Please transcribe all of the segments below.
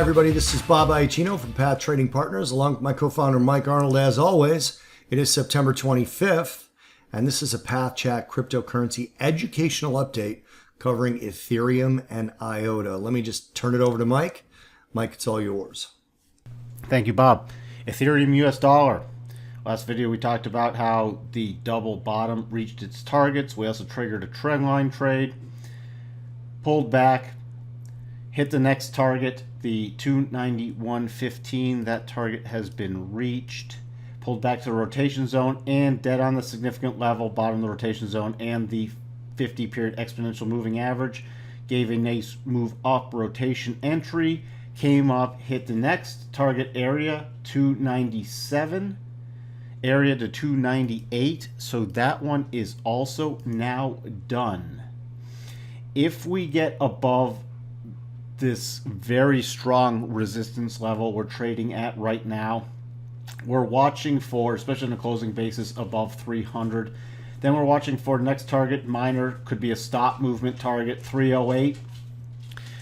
everybody, this is Bob Iacchino from Path Trading Partners, along with my co-founder Mike Arnold. As always, it is September 25th, and this is a Path Chat cryptocurrency educational update covering Ethereum and IOTA. Let me just turn it over to Mike. Mike, it's all yours. Thank you, Bob. Ethereum US dollar. Last video we talked about how the double bottom reached its targets. We also triggered a trend line trade, pulled back, hit the next target, the 291.15. That target has been reached. Pulled back to the rotation zone and dead on the significant level, bottom of the rotation zone and the 50-period exponential moving average. Gave a nice move up, rotation entry, came up, hit the next target area, 297, area to 298. So that one is also now done. If we get above this very strong resistance level we're trading at right now, we're watching for, especially on a closing basis, above 300. Then we're watching for next target, minor, could be a stop movement target, 308.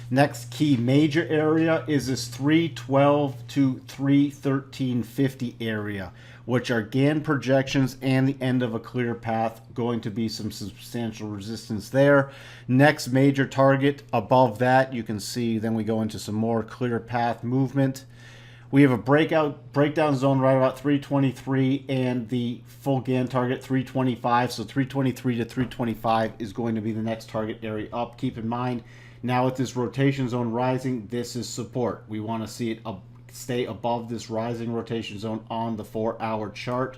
Next key major area is this 312 to 313.50 area, which are Gann projections and the end of a clear path. Going to be some substantial resistance there. Next major target above that, you can see, then we go into some more clear path movement. We have a breakdown zone right about 323 and the full Gann target 325. So 323 to 325 is going to be the next target area up. Keep in mind, now with this rotation zone rising, this is support. We want to see it stay above this rising rotation zone on the 4-hour chart.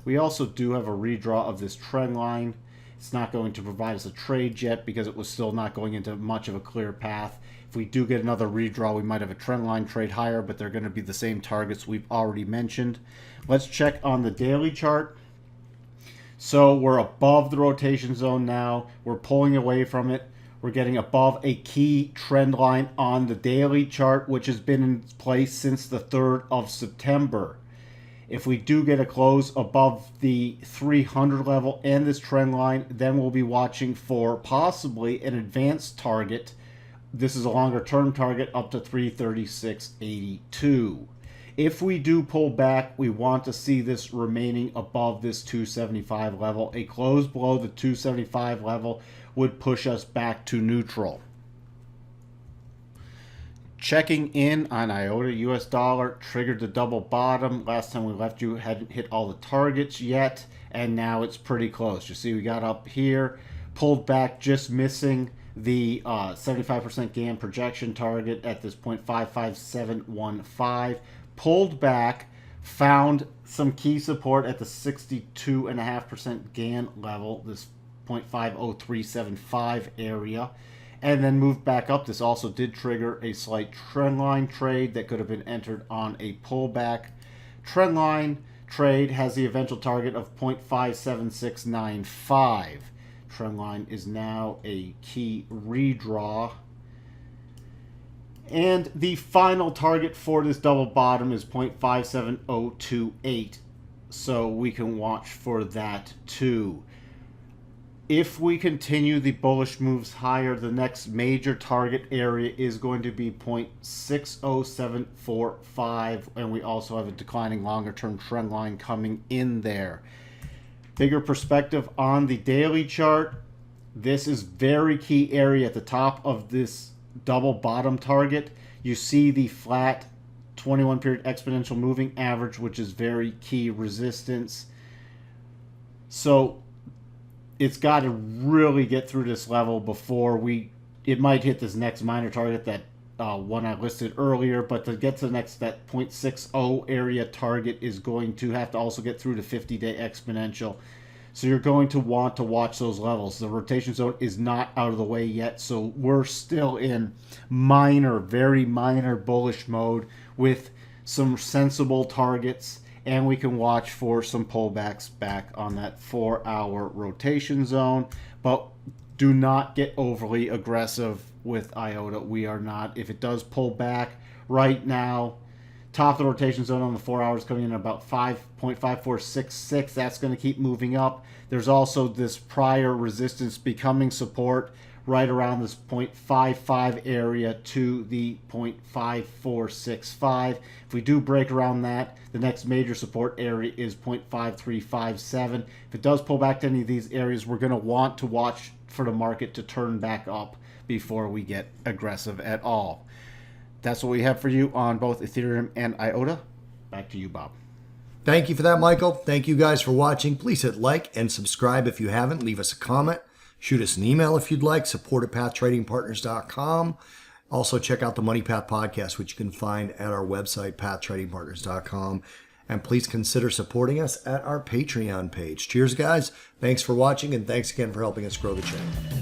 We also do have a redraw of this trend line. It's not going to provide us a trade yet because it was still not going into much of a clear path. If we do get another redraw, we might have a trend line trade higher, but they're going to be the same targets we've already mentioned. Let's check on the daily chart. So we're above the rotation zone now. We're pulling away from it. We're getting above a key trend line on the daily chart, which has been in place since the 3rd of September. If we do get a close above the 300 level and this trend line, then we'll be watching for possibly an advanced target. This is a longer term target up to 336.82. If we do pull back, we want to see this remaining above this 275 level. A close below the 275 level would push us back to neutral. Checking in on IOTA US dollar, triggered the double bottom. Last time we left you hadn't hit all the targets yet, and now it's pretty close. You see we got up here, pulled back, just missing the 75% Gann projection target at this point, 55715. Pulled back, found some key support at the 62.5% Gann level, this 0.50375 area, and then moved back up. This also did trigger a slight trend line trade that could have been entered on a pullback. Trend line trade has the eventual target of 0.57695. Trend line is now a key redraw. And the final target for this double bottom is 0.57028. So we can watch for that too. If we continue the bullish moves higher, the next major target area is going to be 0.60745, and we also have a declining longer-term trend line coming in there. Bigger perspective on the daily chart. This is very key area at the top of this double bottom target. You see the flat 21-period exponential moving average, which is very key resistance. So it's got to really get through this level before it might hit this next minor target, that one I listed earlier, but to get to the next, that 0.60 area target is going to have to also get through the 50-day exponential. So you're going to want to watch those levels. The rotation zone is not out of the way yet, so we're still in minor, very minor bullish mode with some sensible targets, and we can watch for some pullbacks back on that 4-hour rotation zone. But do not get overly aggressive with IOTA. We are not. If it does pull back right now, top of the rotation zone on the 4 hours coming in at about 5.5466. That's going to keep moving up. There's also this prior resistance becoming support right around this 0.55 area to the 0.5465. If we do break around that, the next major support area is 0.5357. If it does pull back to any of these areas, we're going to want to watch for the market to turn back up before we get aggressive at all. That's what we have for you on both Ethereum and IOTA. Back to you, Bob. Thank you for that, Michael. Thank you guys for watching. Please hit like and subscribe if you haven't. Leave us a comment. Shoot us an email if you'd like, support@pathtradingpartners.com. Also, check out the Money Path podcast, which you can find at our website, pathtradingpartners.com. And please consider supporting us at our Patreon page. Cheers, guys. Thanks for watching, and thanks again for helping us grow the channel.